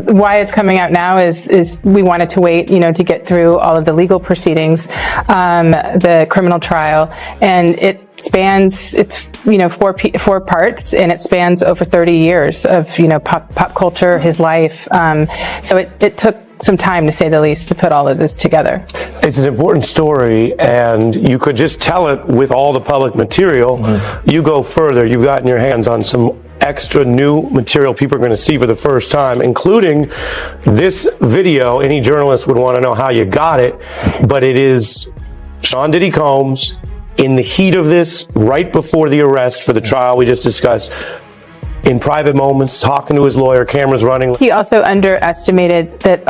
Why it's coming out now is we wanted to wait, to get through all of the legal proceedings, the criminal trial, and it's 4 parts, and it spans over 30 years of, pop culture, his life. So it took some time, to say the least, to put all of this together. It's an important story, and you could just tell it with all the public material. Mm-hmm. You go further, you've gotten your hands on some extra new material people are going to see for the first time, including this video. Any journalist would want to know how you got it, but it is Sean Diddy Combs in the heat of this, right before the arrest for the trial we just discussed, in private moments, talking to his lawyer, cameras running. He also underestimated that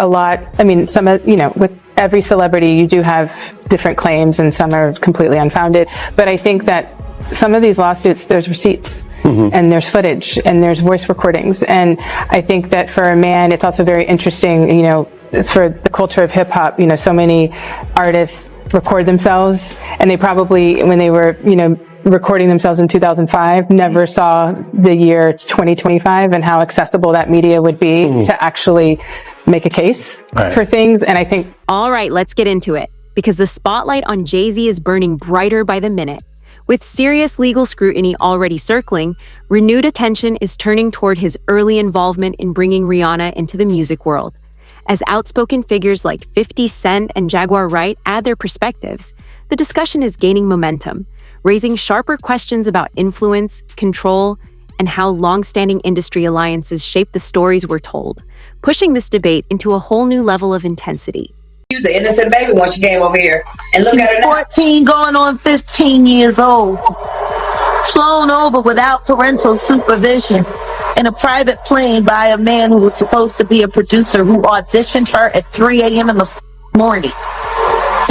some of, with every celebrity, you do have different claims and some are completely unfounded. But I think that some of these lawsuits, there's receipts. Mm-hmm. And there's footage and there's voice recordings. And I think that for a man, it's also very interesting, for the culture of hip hop, so many artists record themselves, and they probably, when they were, recording themselves in 2005, never saw the year 2025 and how accessible that media would be to actually make a case for things. And I think... All right, let's get into it, because the spotlight on Jay-Z is burning brighter by the minute. With serious legal scrutiny already circling, renewed attention is turning toward his early involvement in bringing Rihanna into the music world. As outspoken figures like 50 Cent and Jaguar Wright add their perspectives, the discussion is gaining momentum, raising sharper questions about influence, control, and how long-standing industry alliances shape the stories we're told, pushing this debate into a whole new level of intensity. She was an innocent baby when she came over here. And look at her now. 14 going on 15 years old. Flown over without parental supervision in a private plane by a man who was supposed to be a producer who auditioned her at 3 a.m. in the morning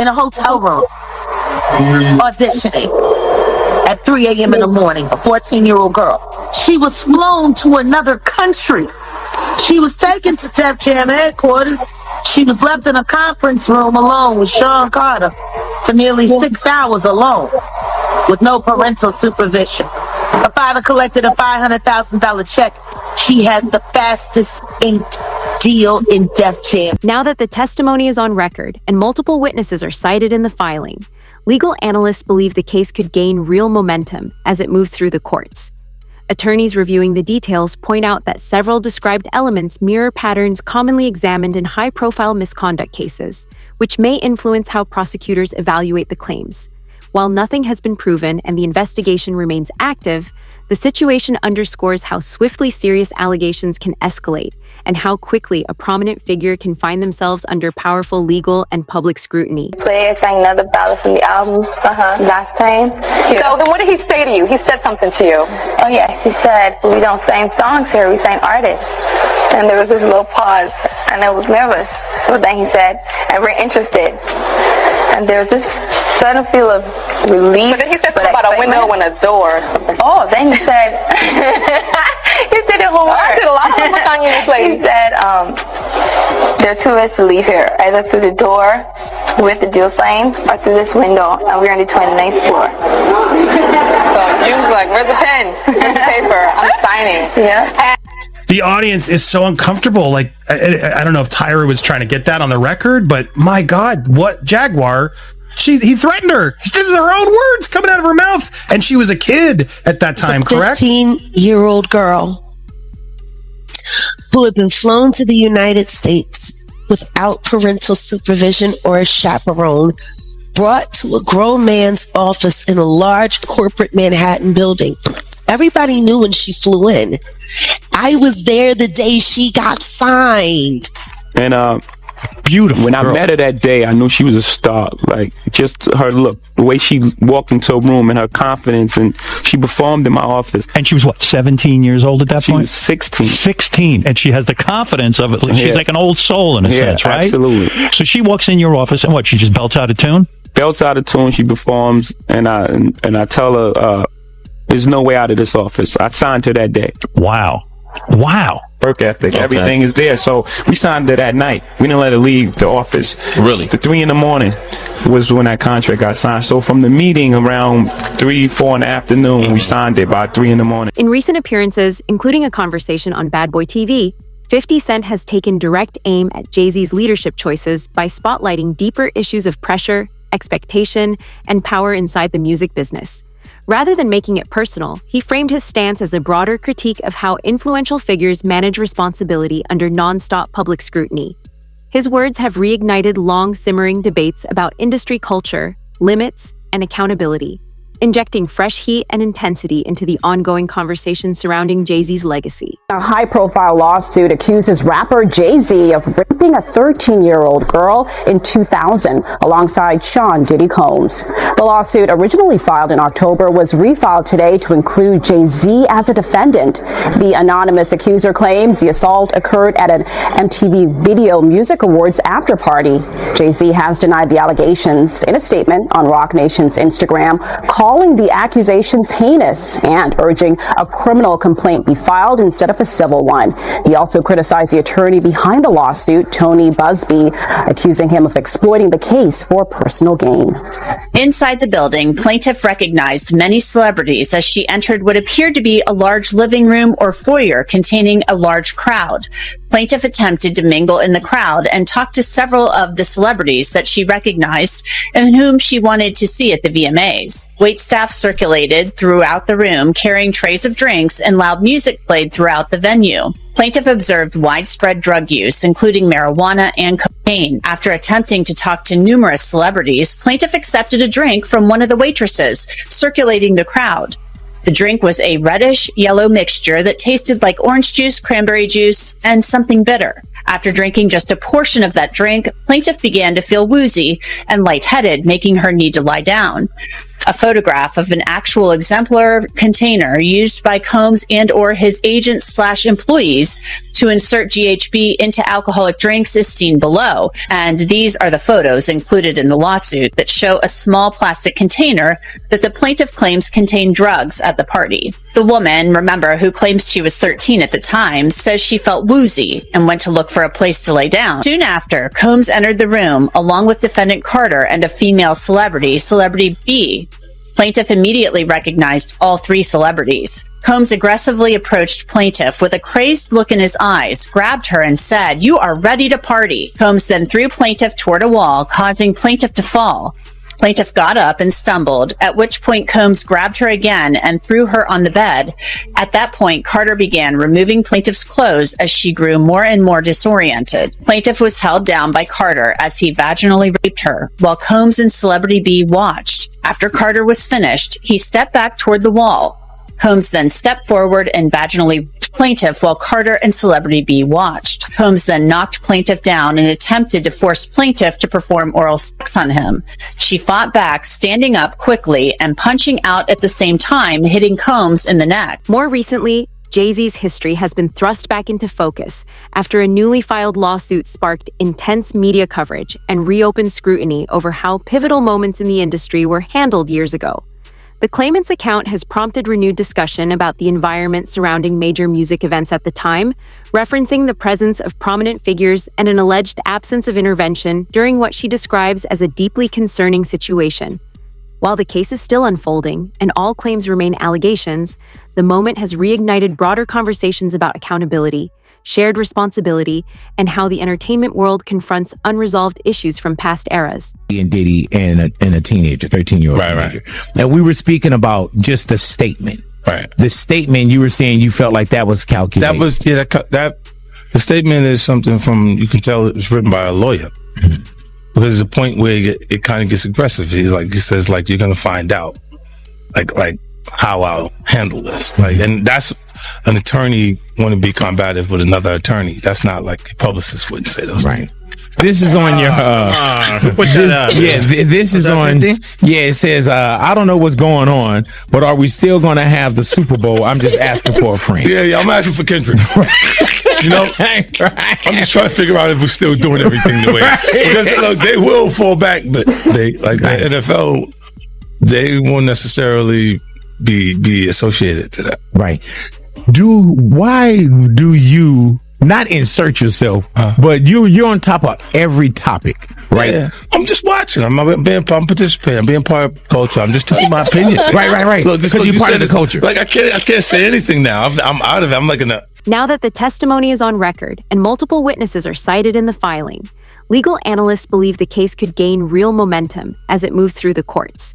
in a hotel room. Auditioning at 3 a.m. in the morning, a 14-year-old girl. She was flown to another country. She was taken to Def Jam headquarters. She was left in a conference room alone with Sean Carter for nearly 6 hours alone with no parental supervision. Her father collected a $500,000 check. She has the fastest inked deal in Def Jam. Now that the testimony is on record and multiple witnesses are cited in the filing, legal analysts believe the case could gain real momentum as it moves through the courts. Attorneys reviewing the details point out that several described elements mirror patterns commonly examined in high-profile misconduct cases, which may influence how prosecutors evaluate the claims. While nothing has been proven and the investigation remains active, the situation underscores how swiftly serious allegations can escalate and how quickly a prominent figure can find themselves under powerful legal and public scrutiny. Played, sang another ballad from the album last time. Yeah. So then what did he say to you? He said something to you. Oh yes, he said, we don't sing songs here, we sing artists. And there was this little pause, and I was nervous. But then he said, and we're interested. And there was this sudden feel of relief. But then he said something about a window and a door or something. Oh, then he said, he did it whole I did a lot of homework on you, this lady. He said, there are 2 ways to leave here, either through the door with the deal signed or through this window, and we're on the 29th floor. So you was like, where's the pen? Where's the paper? I'm signing. Yeah. The audience is so uncomfortable. Like, I don't know if Tyra was trying to get that on the record, but my God, what Jaguar? He threatened her. This is her own words coming out of her mouth. And she was a kid at that time, correct? 15-year-old girl who had been flown to the United States without parental supervision or a chaperone, brought to a grown man's office in a large corporate Manhattan building. Everybody knew when she flew in. I was there the day she got signed. And beautiful. When I met her that day, I knew she was a star. Like, just her look, the way she walked into a room and her confidence, and she performed in my office. And she was what, 17 years old at that point? She was 16. 16, and she has the confidence of it. She's like an old soul in a sense, right? Absolutely. So she walks in your office, and what? She just belts out a tune? Belts out a tune. She performs, and I tell her, there's no way out of this office. I signed her that day. Wow. Work ethic. Okay. Everything is there. So we signed her that night. We didn't let her leave the office. Really? The 3 a.m. was when that contract got signed. So from the meeting around 3, 4 in the afternoon, we signed it by 3 a.m. In recent appearances, including a conversation on Bad Boy TV, 50 Cent has taken direct aim at Jay-Z's leadership choices by spotlighting deeper issues of pressure, expectation, and power inside the music business. Rather than making it personal, he framed his stance as a broader critique of how influential figures manage responsibility under non-stop public scrutiny. His words have reignited long-simmering debates about industry culture, limits, and accountability, injecting fresh heat and intensity into the ongoing conversation surrounding Jay-Z's legacy. A high-profile lawsuit accuses rapper Jay-Z of raping a 13-year-old girl in 2000 alongside Sean Diddy Combs. The lawsuit, originally filed in October, was refiled today to include Jay-Z as a defendant. The anonymous accuser claims the assault occurred at an MTV Video Music Awards after-party. Jay-Z has denied the allegations in a statement on Roc Nation's Instagram, calling the accusations heinous and urging a criminal complaint be filed instead of a civil one. He also criticized the attorney behind the lawsuit, Tony Busby, accusing him of exploiting the case for personal gain. Inside the building, plaintiff recognized many celebrities as she entered what appeared to be a large living room or foyer containing a large crowd. Plaintiff attempted to mingle in the crowd and talk to several of the celebrities that she recognized and whom she wanted to see at the VMAs. Waitstaff circulated throughout the room, carrying trays of drinks, and loud music played throughout the venue. Plaintiff observed widespread drug use, including marijuana and cocaine. After attempting to talk to numerous celebrities, plaintiff accepted a drink from one of the waitresses, circulating the crowd. The drink was a reddish-yellow mixture that tasted like orange juice, cranberry juice, and something bitter. After drinking just a portion of that drink, plaintiff began to feel woozy and lightheaded, making her need to lie down. A photograph of an actual exemplar container used by Combs and or his agents/employees to insert GHB into alcoholic drinks is seen below. And these are the photos included in the lawsuit that show a small plastic container that the plaintiff claims contained drugs at the party. The woman, remember, who claims she was 13 at the time, says she felt woozy and went to look for a place to lay down. Soon after, Combs entered the room along with defendant Carter and a female celebrity, Celebrity B. Plaintiff immediately recognized all three celebrities. Combs aggressively approached plaintiff with a crazed look in his eyes, grabbed her and said, "You are ready to party." Combs then threw plaintiff toward a wall, causing plaintiff to fall. Plaintiff got up and stumbled, at which point Combs grabbed her again and threw her on the bed. At that point, Carter began removing plaintiff's clothes as she grew more and more disoriented. Plaintiff was held down by Carter as he vaginally raped her, while Combs and Celebrity B watched. After Carter was finished, he stepped back toward the wall. Combs then stepped forward and vaginally raped plaintiff while Carter and Celebrity B watched. Combs then knocked plaintiff down and attempted to force plaintiff to perform oral sex on him. She fought back, standing up quickly and punching out at the same time, hitting Combs in the neck. More recently, Jay-Z's history has been thrust back into focus after a newly filed lawsuit sparked intense media coverage and reopened scrutiny over how pivotal moments in the industry were handled years ago. The claimant's account has prompted renewed discussion about the environment surrounding major music events at the time, referencing the presence of prominent figures and an alleged absence of intervention during what she describes as a deeply concerning situation. While the case is still unfolding and all claims remain allegations, the moment has reignited broader conversations about accountability, shared responsibility, and how the entertainment world confronts unresolved issues from past eras. And Diddy and a teenager, 13-year-old teenager. And we were speaking about just the statement. Right. The statement, you were saying you felt like that was calculated. That was, that the statement is something from, you can tell it was written by a lawyer. Because there's a point where it kind of gets aggressive. He says, like, you're going to find out, like how I'll handle this. Like, and that's an attorney want to be combative with another attorney. That's not like a publicist wouldn't say those things. This is on your, put that up. Yeah, this is on, yeah, it says, I don't know what's going on, but are we still going to have the Super Bowl? I'm just asking for a friend. Yeah, I'm asking for Kendrick. You know, I'm just trying to figure out if we're still doing everything the way. Because look, they will fall back, but they, like the NFL, they won't necessarily be associated to that. Right. Why do you not insert yourself, but you're on top of every topic, right? Yeah. I'm just watching. I'm participating. I'm being part of culture. I'm just telling my opinion. Right. Look, because you're part of the culture. Like I can't say anything now. I'm out of it. I'm like in a Now that the testimony is on record and multiple witnesses are cited in the filing, legal analysts believe the case could gain real momentum as it moves through the courts.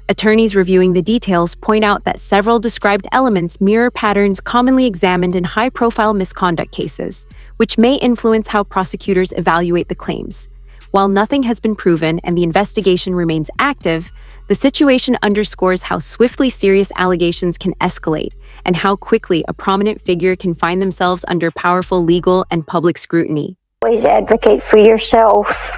Attorneys reviewing the details point out that several described elements mirror patterns commonly examined in high-profile misconduct cases, which may influence how prosecutors evaluate the claims. While nothing has been proven and the investigation remains active, the situation underscores how swiftly serious allegations can escalate and how quickly a prominent figure can find themselves under powerful legal and public scrutiny. Always advocate for yourself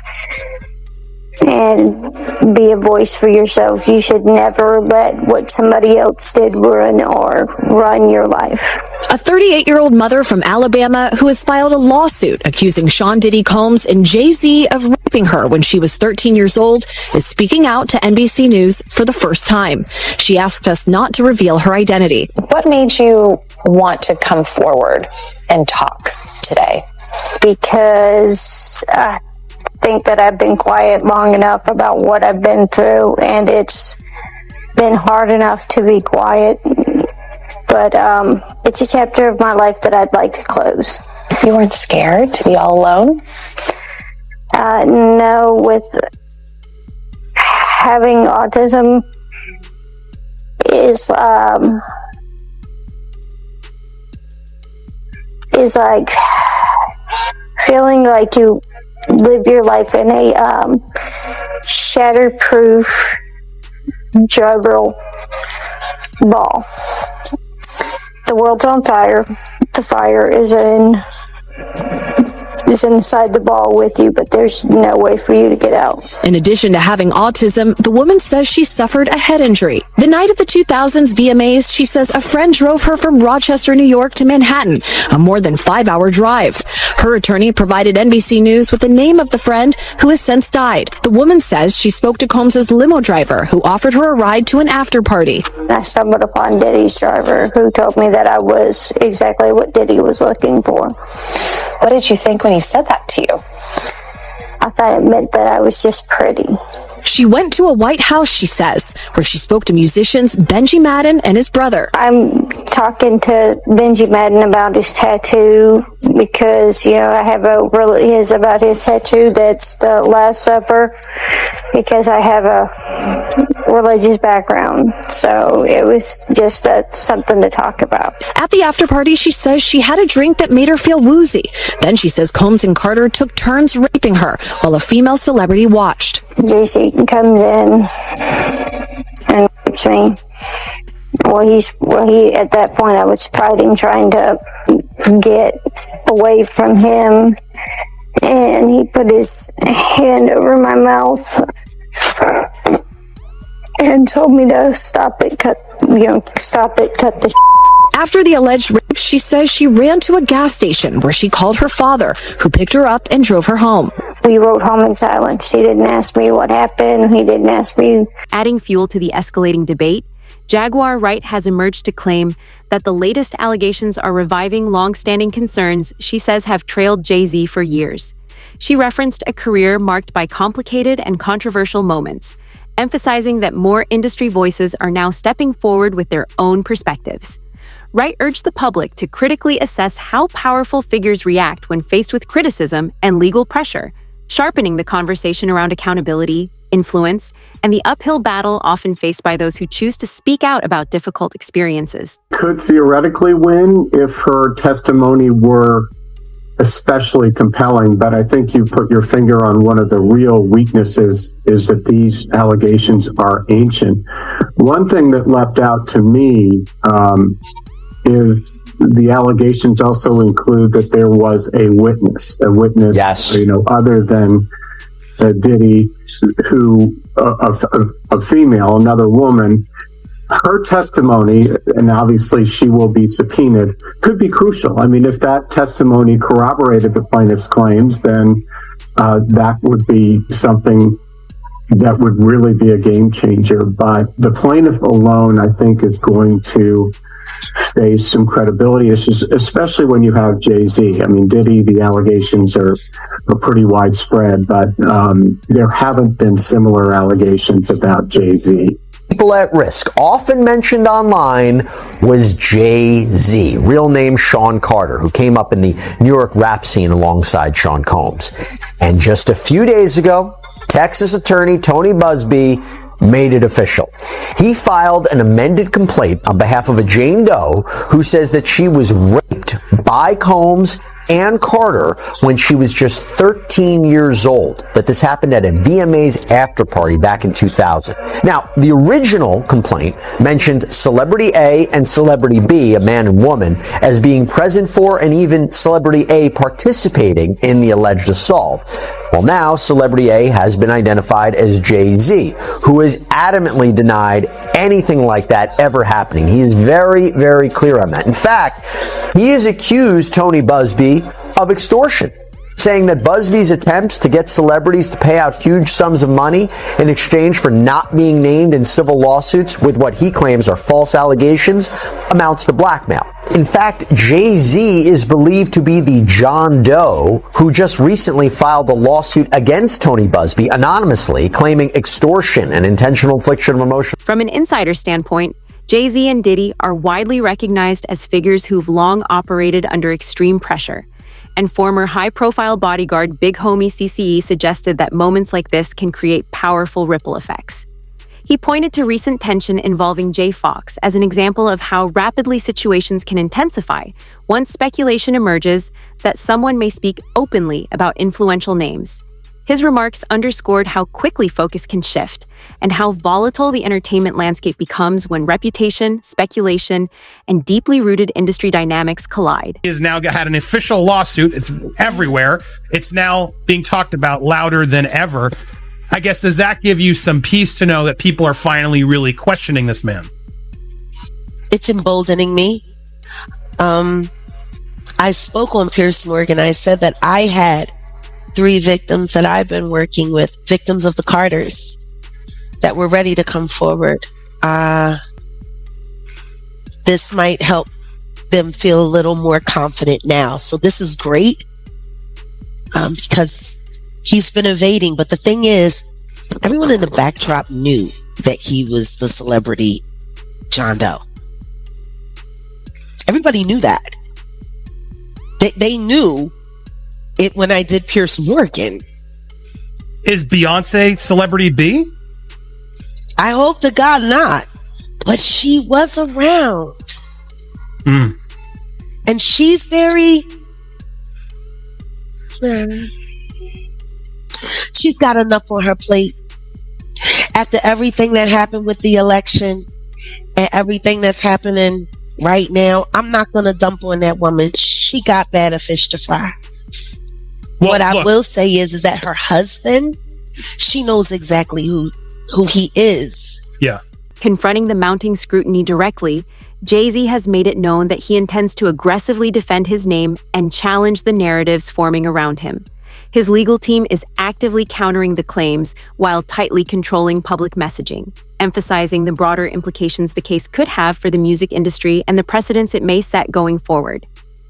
and be a voice for yourself. You should never let what somebody else did run your life. A 38-year-old mother from Alabama who has filed a lawsuit accusing Sean Diddy Combs and Jay-Z of raping her when she was 13 years old is speaking out to NBC News for the first time. She asked us not to reveal her identity. What made you want to come forward and talk today? Because I think that I've been quiet long enough about what I've been through, and it's been hard enough to be quiet. But it's a chapter of my life that I'd like to close. You weren't scared to be all alone? No, with having autism is like feeling like you live your life in a shatterproof juggle ball. The world's on fire. The fire is inside the ball with you, but there's no way for you to get out. In addition to having autism, the woman says she suffered a head injury. The night of the 2000s VMAs, she says a friend drove her from Rochester, New York to Manhattan, a more than 5-hour drive. Her attorney provided NBC News with the name of the friend who has since died. The woman says she spoke to Combs's limo driver who offered her a ride to an after party. I stumbled upon Diddy's driver who told me that I was exactly what Diddy was looking for. What did you think when he said that to you? I thought it meant that I was just pretty. She went to a White House, she says, where she spoke to musicians Benji Madden and his brother. I'm talking to Benji Madden about his tattoo because, I have about his tattoo that's the Last Supper because I have a religious background. So it was just something to talk about. At the after party, she says she had a drink that made her feel woozy. Then she says Combs and Carter took turns raping her while a female celebrity watched. JC comes in and rapes me. He at that point I was fighting, trying to get away from him, and he put his hand over my mouth and told me to stop it, cut the After the alleged rape, she says she ran to a gas station where she called her father, who picked her up and drove her home. We rode home in silence. He didn't ask me what happened. He didn't ask me. Adding fuel to the escalating debate, Jaguar Wright has emerged to claim that the latest allegations are reviving long-standing concerns she says have trailed Jay-Z for years. She referenced a career marked by complicated and controversial moments, emphasizing that more industry voices are now stepping forward with their own perspectives. Wright urged the public to critically assess how powerful figures react when faced with criticism and legal pressure, sharpening the conversation around accountability, influence, and the uphill battle often faced by those who choose to speak out about difficult experiences. Could theoretically win if her testimony were especially compelling, but I think you put your finger on one of the real weaknesses is that these allegations are ancient. One thing that leapt out to me is the allegations also include that there was a witness, yes, other than Diddy, who a female, another woman. Her testimony, and obviously she will be subpoenaed, could be crucial. I mean, if that testimony corroborated the plaintiff's claims, then that would be something that would really be a game changer. But the plaintiff alone, I think, is going to face some credibility issues, especially when you have Jay-Z. I mean, Diddy, the allegations are pretty widespread, but there haven't been similar allegations about Jay-Z. people at risk, often mentioned online, was Jay-Z, real name Sean Carter, who came up in the New York rap scene alongside Sean Combs. And just a few days ago, Texas attorney Tony Busby made it official. He filed an amended complaint on behalf of a Jane Doe who says that she was raped by Combs and Carter when she was just 13 years old, that this happened at a VMA's after party back in 2000. Now, the original complaint mentioned Celebrity A and Celebrity B, a man and woman, as being present for and even Celebrity A participating in the alleged assault. Well, now Celebrity A has been identified as Jay-Z, who has adamantly denied anything like that ever happening. He is very, very clear on that. In fact, he has accused Tony Busby of extortion, saying that Busby's attempts to get celebrities to pay out huge sums of money in exchange for not being named in civil lawsuits with what he claims are false allegations amounts to blackmail. In fact, Jay-Z is believed to be the John Doe who just recently filed a lawsuit against Tony Busby anonymously, claiming extortion and intentional infliction of emotion. From an insider standpoint, Jay-Z and Diddy are widely recognized as figures who've long operated under extreme pressure. And former high-profile bodyguard Big Homie CCE suggested that moments like this can create powerful ripple effects. He pointed to recent tension involving Jay Fox as an example of how rapidly situations can intensify once speculation emerges that someone may speak openly about influential names. His remarks underscored how quickly focus can shift and how volatile the entertainment landscape becomes when reputation, speculation, and deeply rooted industry dynamics collide. He has now had an official lawsuit. It's everywhere. It's now being talked about louder than ever. I guess, does that give you some peace to know that people are finally really questioning this man? It's emboldening me. I spoke on Piers Morgan. I said that I had 3 victims that I've been working with, victims of the Carters, that were ready to come forward. This might help them feel a little more confident now. So this is great because he's been evading. But the thing is, everyone in the backdrop knew that he was the celebrity John Doe. Everybody knew that. They knew it when I did Piers Morgan. Is Beyonce Celebrity B? I hope to God not. But she was around. And she's very... she's got enough on her plate. After everything that happened with the election and everything that's happening right now, I'm not going to dump on that woman. She got better fish to fry. Well, what I will say is that her husband, she knows exactly who he is. Yeah. Confronting the mounting scrutiny directly, Jay-Z has made it known that he intends to aggressively defend his name and challenge the narratives forming around him. His legal team is actively countering the claims while tightly controlling public messaging, emphasizing the broader implications the case could have for the music industry and the precedents it may set going forward.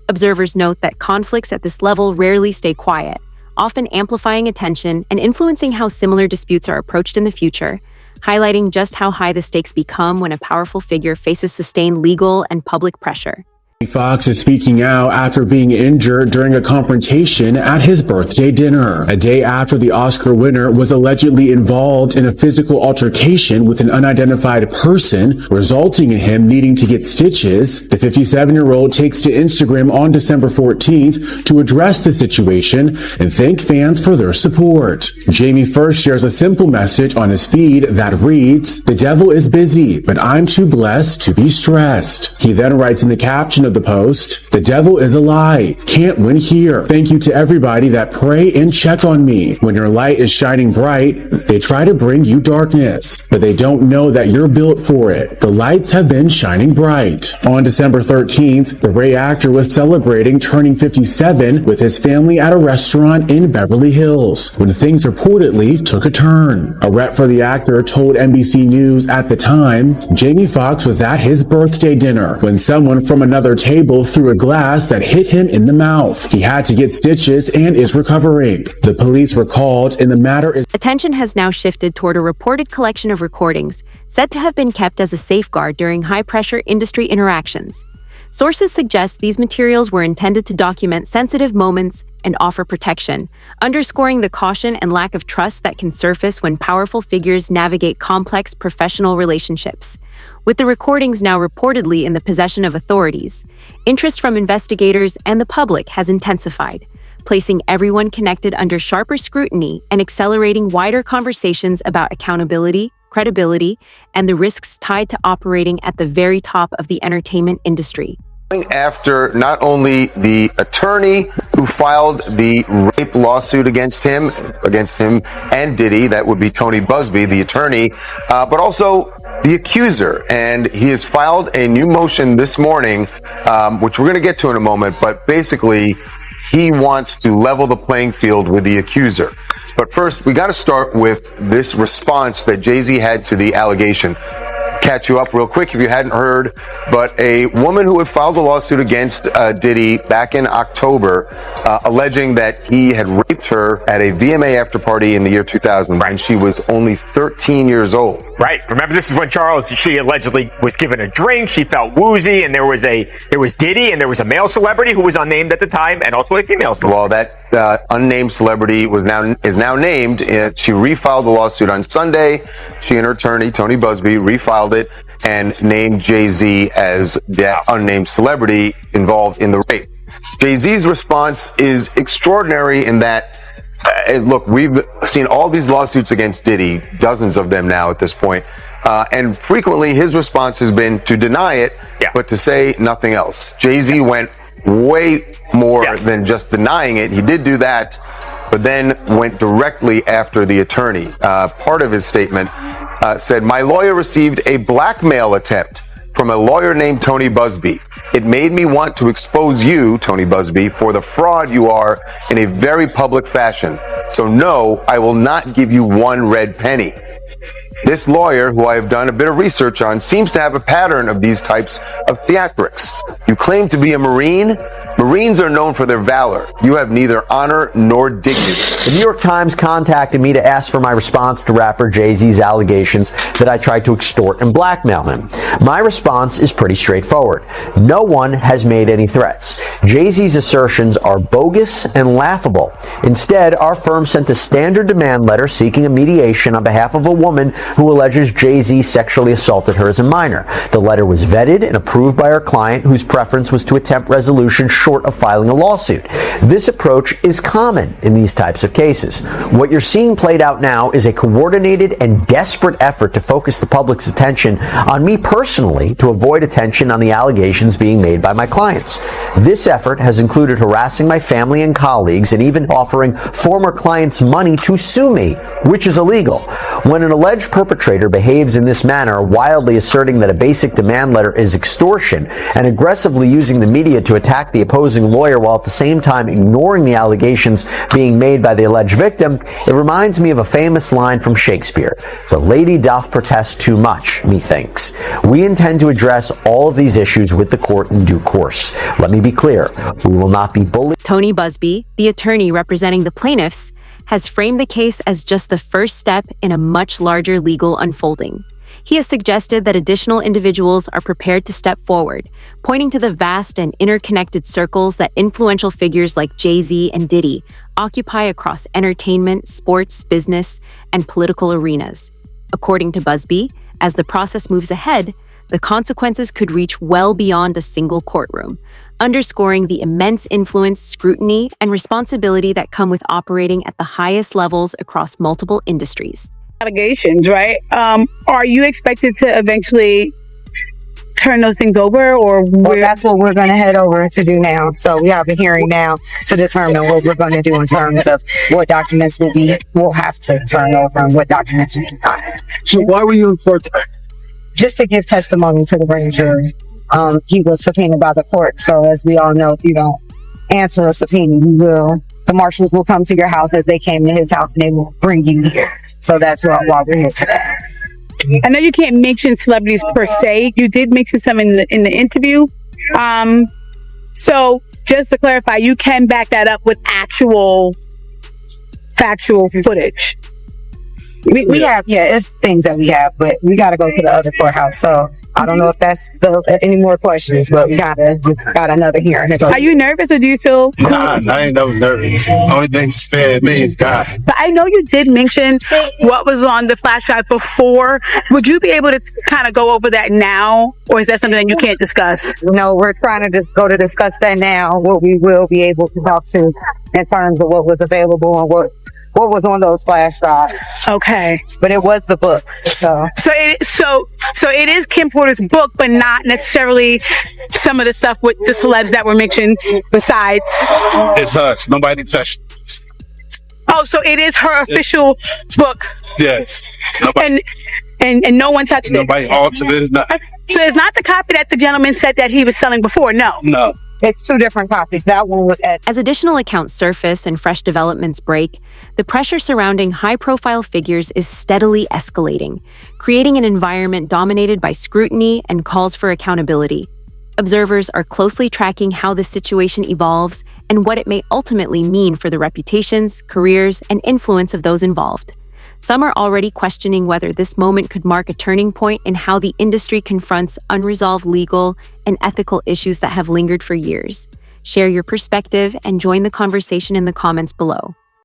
Observers note that conflicts at this level rarely stay quiet, often amplifying attention and influencing how similar disputes are approached in the future, highlighting just how high the stakes become when a powerful figure faces sustained legal and public pressure. Fox is speaking out after being injured during a confrontation at his birthday dinner, a day after the Oscar winner was allegedly involved in a physical altercation with an unidentified person, resulting in him needing to get stitches. The 57-year-old takes to Instagram on December 14th to address the situation and thank fans for their support. Jamie first shares a simple message on his feed that reads, "The devil is busy, but I'm too blessed to be stressed." He then writes in the caption of the post, "The devil is a lie. Can't win here. Thank you to everybody that pray and check on me. When your light is shining bright, they try to bring you darkness, but they don't know that you're built for it. The lights have been shining bright." On December 13th, the Ray actor was celebrating turning 57 with his family at a restaurant in Beverly Hills when things reportedly took a turn. A rep for the actor told NBC News at the time, Jamie Foxx was at his birthday dinner when someone from another table through a glass that hit him in the mouth. He had to get stitches and is recovering. The police were called and the matter is... Attention has now shifted toward a reported collection of recordings said to have been kept as a safeguard during high-pressure industry interactions. Sources suggest these materials were intended to document sensitive moments and offer protection, underscoring the caution and lack of trust that can surface when powerful figures navigate complex professional relationships. With the recordings now reportedly in the possession of authorities, interest from investigators and the public has intensified, placing everyone connected under sharper scrutiny and accelerating wider conversations about accountability, credibility, and the risks tied to operating at the very top of the entertainment industry. After not only the attorney who filed the rape lawsuit against him and Diddy, that would be Tony Busby, the attorney, but also the accuser. And he has filed a new motion this morning, which we're going to get to in a moment, but basically he wants to level the playing field with the accuser. But first, we got to start with this response that Jay-Z had to the allegation. Catch you up real quick if you hadn't heard, but a woman who had filed a lawsuit against Diddy back in October, alleging that he had raped her at a VMA after party in the year 2000 when she was only 13 years old. Right. Remember, this is when she allegedly was given a drink. She felt woozy, and there was Diddy, and there was a male celebrity who was unnamed at the time, and also a female celebrity. Well, that unnamed celebrity is now named. She refiled the lawsuit on Sunday. She and her attorney, Tony Busby, refiled it and named Jay-Z as the unnamed celebrity involved in the rape. Jay-Z's response is extraordinary in that, look, we've seen all these lawsuits against Diddy, dozens of them now at this point, and frequently his response has been to deny it, but to say nothing else. Jay-Z went way more than just denying it. He did do that, but then went directly after the attorney. Part of his statement said, "My lawyer received a blackmail attempt from a lawyer named Tony Busby. It made me want to expose you, Tony Busby, for the fraud you are in a very public fashion. So no, I will not give you one red penny." This lawyer, who I have done a bit of research on, seems to have a pattern of these types of theatrics. You claim to be a Marine? Marines are known for their valor. You have neither honor nor dignity. The New York Times contacted me to ask for my response to rapper Jay-Z's allegations that I tried to extort and blackmail him. My response is pretty straightforward. No one has made any threats. Jay-Z's assertions are bogus and laughable. Instead, our firm sent a standard demand letter seeking a mediation on behalf of a woman who alleges Jay-Z sexually assaulted her as a minor. The letter was vetted and approved by our client, whose preference was to attempt resolution short of filing a lawsuit. This approach is common in these types of cases. What you're seeing played out now is a coordinated and desperate effort to focus the public's attention on me personally to avoid attention on the allegations being made by my clients. This effort has included harassing my family and colleagues and even offering former clients money to sue me, which is illegal. When an alleged perpetrator behaves in this manner, wildly asserting that a basic demand letter is extortion and aggressively using the media to attack the opposing lawyer while at the same time ignoring the allegations being made by the alleged victim, it reminds me of a famous line from Shakespeare. "The lady doth protest too much, methinks." We intend to address all of these issues with the court in due course. Let me be clear, we will not be bullied. Tony Busby, the attorney representing the plaintiffs, has framed the case as just the first step in a much larger legal unfolding. He has suggested that additional individuals are prepared to step forward, pointing to the vast and interconnected circles that influential figures like Jay-Z and Diddy occupy across entertainment, sports, business, and political arenas. According to Busby, as the process moves ahead, the consequences could reach well beyond a single courtroom, underscoring the immense influence, scrutiny, and responsibility that come with operating at the highest levels across multiple industries. Allegations, right? Are you expected to eventually turn those things over, or well, that's what we're going to head over to do now. So we have a hearing now to determine what we're going to do in terms of what documents we'll have to turn over and what documents we do not have. So why were you in court? Just to give testimony to the grand jury. He was subpoenaed by the court. So as we all know, if you don't answer a subpoena, the marshals will come to your house as they came to his house and they will bring you here. So that's why we're here today. I know you can't mention celebrities per se. You did mention some in the interview. So just to clarify, you can back that up with actual factual footage. We have, it's things that we have, but we got to go to the other courthouse. So I don't know if that's any more questions, but we got another hearing. Are you nervous or do you feel cool? Nah, I ain't never nervous. Only thing that's fair to me is God. But I know you did mention what was on the flash drive before. Would you be able to kind of go over that now, or is that something that you can't discuss? No, we're trying to discuss that now. What we will be able to talk to in terms of what was available and what was on those flash drives. Okay. But it was the book. So it is Kim Porter's book, but not necessarily some of the stuff with the celebs that were mentioned besides. It's hers. Nobody touched it. Oh, so it is her official book. Yes. And no one touched it. Nobody altered it. So it's not the copy that the gentleman said that he was selling before. No. No. It's two different copies. That one was As additional accounts surface and fresh developments break, the pressure surrounding high-profile figures is steadily escalating, creating an environment dominated by scrutiny and calls for accountability. Observers are closely tracking how the situation evolves and what it may ultimately mean for the reputations, careers, and influence of those involved. Some are already questioning whether this moment could mark a turning point in how the industry confronts unresolved legal and ethical issues that have lingered for years. Share your perspective and join the conversation in the comments below.